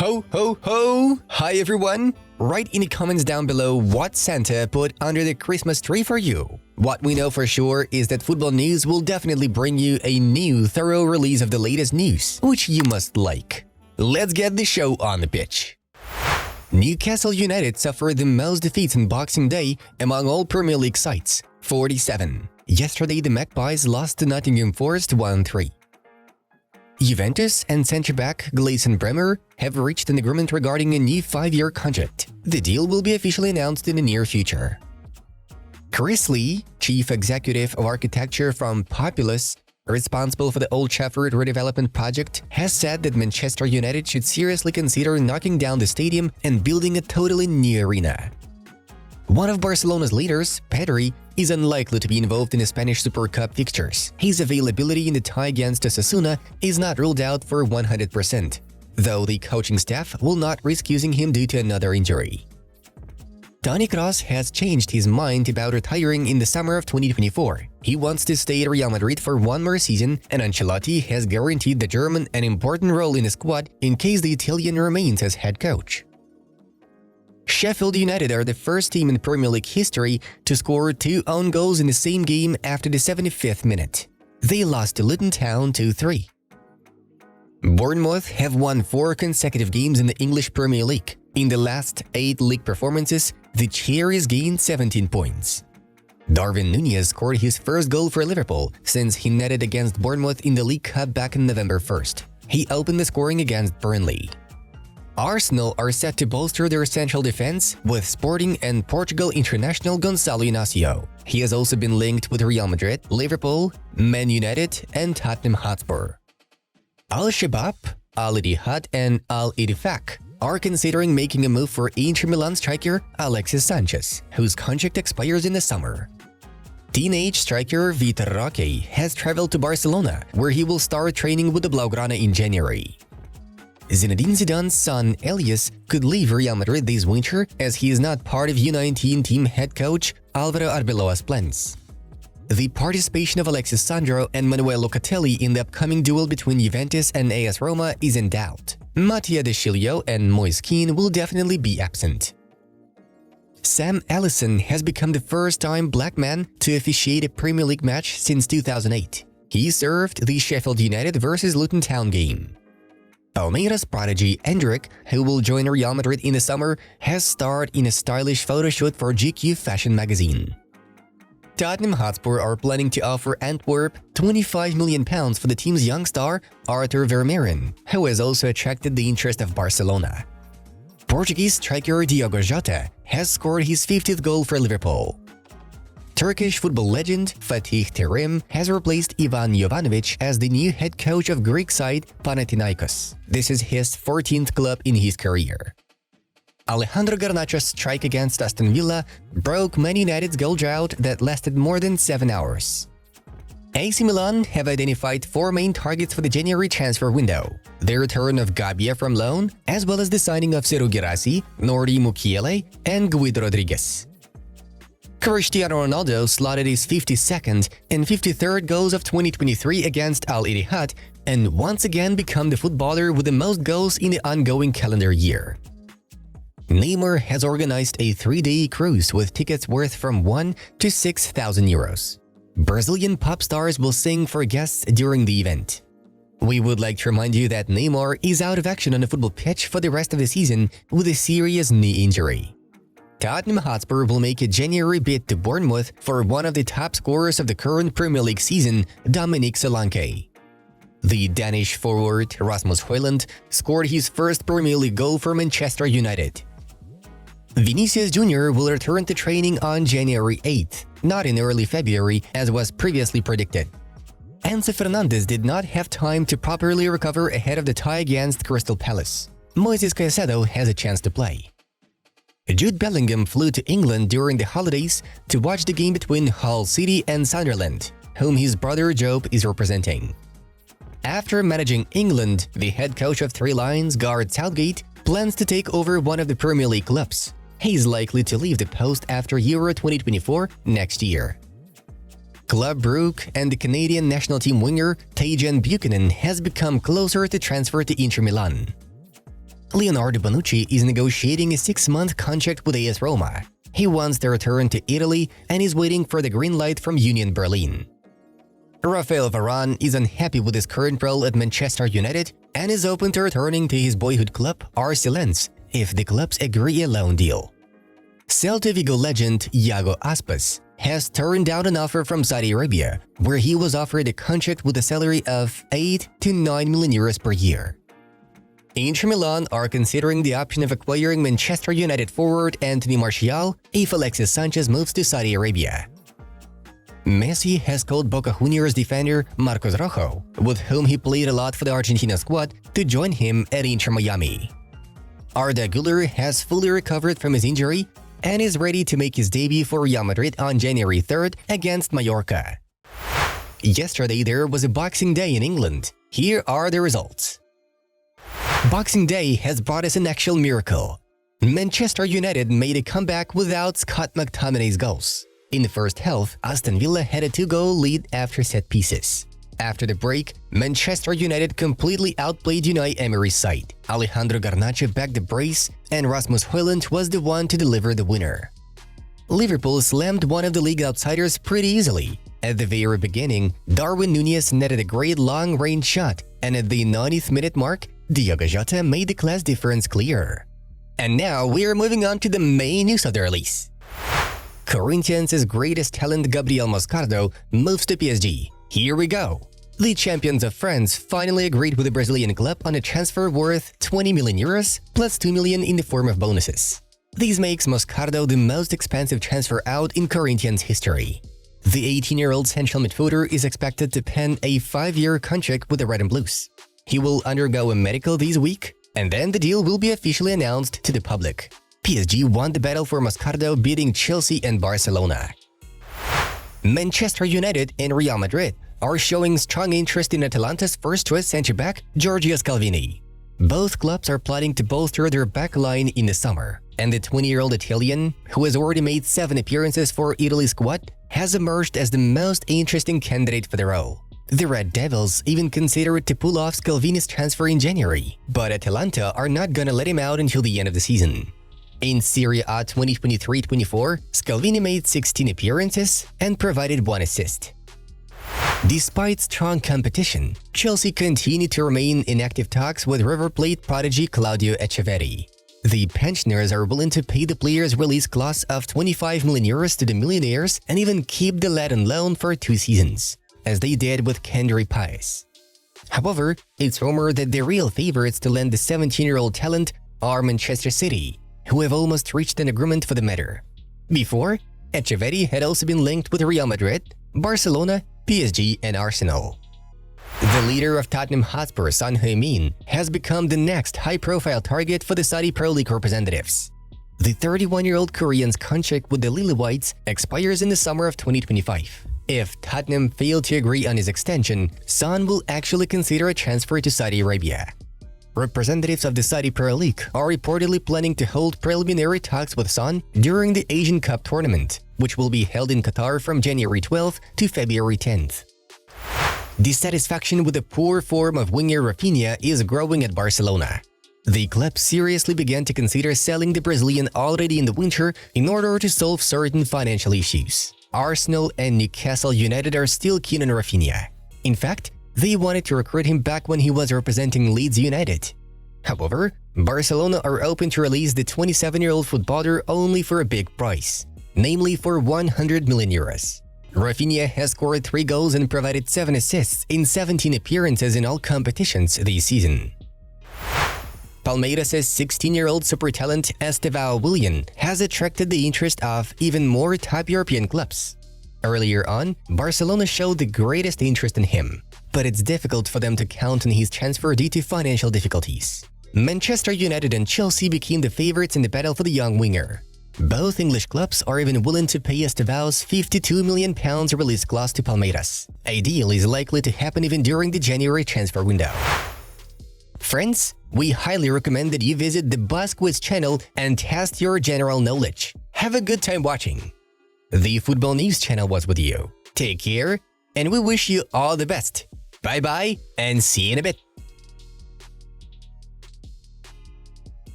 Ho, ho, ho! Hi everyone! Write in the comments down below what Santa put under the Christmas tree for you. What we know for sure is that Football News will definitely bring you a new, thorough release of the latest news, which you must like. Let's get the show on the pitch. Newcastle United suffered the most defeats on Boxing Day among all Premier League sides, 47. Yesterday, the Magpies lost to Nottingham Forest 1-3. Juventus and centre-back Gleison Bremer have reached an agreement regarding a new 5-year contract. The deal will be officially announced in the near future. Chris Lee, Chief Executive of Architecture from Populous, responsible for the Old Trafford redevelopment project, has said that Manchester United should seriously consider knocking down the stadium and building a totally new arena. One of Barcelona's leaders, Pedri, is unlikely to be involved in the Spanish Super Cup fixtures. His availability in the tie against Osasuna is not ruled out for 100%, though the coaching staff will not risk using him due to another injury. Toni Kroos has changed his mind about retiring in the summer of 2024. He wants to stay at Real Madrid for one more season, and Ancelotti has guaranteed the German an important role in the squad in case the Italian remains as head coach. Sheffield United are the first team in Premier League history to score 2 own goals in the same game after the 75th minute. They lost to Luton Town 2-3. Bournemouth have won 4 consecutive games in the English Premier League. In the last 8 league performances, the Cherries gained 17 points. Darwin Núñez scored his first goal for Liverpool since he netted against Bournemouth in the League Cup back on November 1st. He opened the scoring against Burnley. Arsenal are set to bolster their central defense with Sporting and Portugal international Gonçalo Inácio. He has also been linked with Real Madrid, Liverpool, Man United, and Tottenham Hotspur. Al-Shabaab, Al-Ittihad, and Al-Ittifaq are considering making a move for Inter Milan striker Alexis Sanchez, whose contract expires in the summer. Teenage striker VITOR Roque has traveled to Barcelona, where he will start training with the Blaugrana in January. Zinedine Zidane's son Elias could leave Real Madrid this winter as he is not part of U19 team head coach Álvaro Arbeloa's plans. The participation of Alexis Sandro and Manuel Locatelli in the upcoming duel between Juventus and AS Roma is in doubt. Mattia De Sciglio and Moise Kean will definitely be absent. Sam Allison has become the first-time black man to officiate a Premier League match since 2008. He served the Sheffield United vs Luton Town game. Palmeiras prodigy Endrick, who will join Real Madrid in the summer, has starred in a stylish photo shoot for GQ fashion magazine. Tottenham Hotspur are planning to offer Antwerp £25 million for the team's young star Arthur Vermeeren, who has also attracted the interest of Barcelona. Portuguese striker Diogo Jota has scored his 50th goal for Liverpool. Turkish football legend Fatih Terim has replaced Ivan Jovanovic as the new head coach of Greek side Panathinaikos. This is his 14th club in his career. Alejandro Garnacho's strike against Aston Villa broke Man United's goal drought that lasted more than 7 hours. AC Milan have identified 4 main targets for the January transfer window: the return of Gabia from loan, as well as the signing of Serhou Guirassy, Nori Mukiele, and Guido Rodriguez. Cristiano Ronaldo slotted his 52nd and 53rd goals of 2023 against Al-Ittihad and once again become the footballer with the most goals in the ongoing calendar year. Neymar has organized a 3-day cruise with tickets worth from €1,000 to €6,000. Brazilian pop stars will sing for guests during the event. We would like to remind you that Neymar is out of action on the football pitch for the rest of the season with a serious knee injury. Tottenham Hotspur will make a January bid to Bournemouth for one of the top scorers of the current Premier League season, Dominic Solanke. The Danish forward Rasmus Hojlund scored his first Premier League goal for Manchester United. Vinicius Jr. will return to training on January 8th, not in early February as was previously predicted. Enzo Fernandez did not have time to properly recover ahead of the tie against Crystal Palace. Moises Caicedo has a chance to play. Jude Bellingham flew to England during the holidays to watch the game between Hull City and Sunderland, whom his brother Job is representing. After managing England, the head coach of Three Lions, Gareth Southgate, plans to take over one of the Premier League clubs. He's likely to leave the post after Euro 2024 next year. Club Brugge and the Canadian national team winger Tajon Buchanan has become closer to transfer to Inter Milan. Leonardo Bonucci is negotiating a 6-month contract with AS Roma. He wants to return to Italy and is waiting for the green light from Union Berlin. Raphael Varane is unhappy with his current role at Manchester United and is open to returning to his boyhood club, RC Lens, if the clubs agree a loan deal. Celta Vigo legend Iago Aspas has turned down an offer from Saudi Arabia, where he was offered a contract with a salary of 8 to 9 million euros per year. Inter Milan are considering the option of acquiring Manchester United forward Anthony Martial if Alexis Sanchez moves to Saudi Arabia. Messi has called Boca Juniors defender Marcos Rojo, with whom he played a lot for the Argentina squad, to join him at Inter Miami. Arda Güler has fully recovered from his injury and is ready to make his debut for Real Madrid on January 3rd against Mallorca. Yesterday there was a Boxing Day in England. Here are the results. Boxing Day has brought us an actual miracle. Manchester United made a comeback without Scott McTominay's goals. In the first half, Aston Villa had a 2-goal lead after set pieces. After the break, Manchester United completely outplayed Unai Emery's side. Alejandro Garnacho backed the brace, and Rasmus Hojlund was the one to deliver the winner. Liverpool slammed one of the league outsiders pretty easily. At the very beginning, Darwin Núñez netted a great long-range shot, and at the 90th minute mark, Diogo Jota made the class difference clear. And now we're moving on to the main news of the release. Corinthians' greatest talent Gabriel Moscardo moves to PSG. Here we go. The champions of France finally agreed with the Brazilian club on a transfer worth 20 million euros plus 2 million in the form of bonuses. This makes Moscardo the most expensive transfer out in Corinthians' history. The 18-year-old central midfielder is expected to pen a 5-year contract with the Red and Blues. He will undergo a medical this week, and then the deal will be officially announced to the public. PSG won the battle for Moscardo, beating Chelsea and Barcelona. Manchester United and Real Madrid are showing strong interest in Atalanta's first-choice centre-back, Giorgio Scalvini. Both clubs are plotting to bolster their back line in the summer, and the 20-year-old Italian, who has already made 7 appearances for Italy's squad, has emerged as the most interesting candidate for the role. The Red Devils even considered to pull off Scalvini's transfer in January, but Atalanta are not gonna let him out until the end of the season. In Serie A 2023-24, Scalvini made 16 appearances and provided 1 assist. Despite strong competition, Chelsea continued to remain in active talks with River Plate prodigy Claudio Echeverri. The pensioners are willing to pay the player's release clause of 25 million euros to the millionaires and even keep the lad on loan for 2 seasons, as they did with Kendry Páez. However, it's rumored that the real favorites to lend the 17-year-old talent are Manchester City, who have almost reached an agreement for the matter. Before, Echeverri had also been linked with Real Madrid, Barcelona, PSG and Arsenal. The leader of Tottenham Hotspur, Son Heung-min, has become the next high-profile target for the Saudi Pro League representatives. The 31-year-old Korean's contract with the Lily Whites expires in the summer of 2025. If Tottenham fail to agree on his extension, Son will actually consider a transfer to Saudi Arabia. Representatives of the Saudi Pro League are reportedly planning to hold preliminary talks with Son during the Asian Cup tournament, which will be held in Qatar from January 12th to February 10th. Dissatisfaction with the poor form of winger RAPHINHA is growing at Barcelona. The club seriously began to consider selling the Brazilian already in the winter in order to solve certain financial issues. Arsenal and Newcastle United are still keen on RAPHINHA. In fact, they wanted to recruit him back when he was representing Leeds United. However, Barcelona are open to release the 27-year-old footballer only for a big price, namely for 100 million euros. RAPHINHA has scored 3 goals and provided 7 assists in 17 appearances in all competitions this season. Palmeiras' 16-year-old super talent Estevão Willian has attracted the interest of even more top European clubs. Earlier on, Barcelona showed the greatest interest in him, but it's difficult for them to count on his transfer due to financial difficulties. Manchester United and Chelsea became the favorites in the battle for the young winger. Both English clubs are even willing to pay Estevão's £52 million release clause to Palmeiras. A deal is likely to happen even during the January transfer window. Friends, we highly recommend that you visit the BuzzQuiz channel and test your general knowledge. Have a good time watching. The Football News channel was with you. Take care, and we wish you all the best. Bye-bye, and see you in a bit.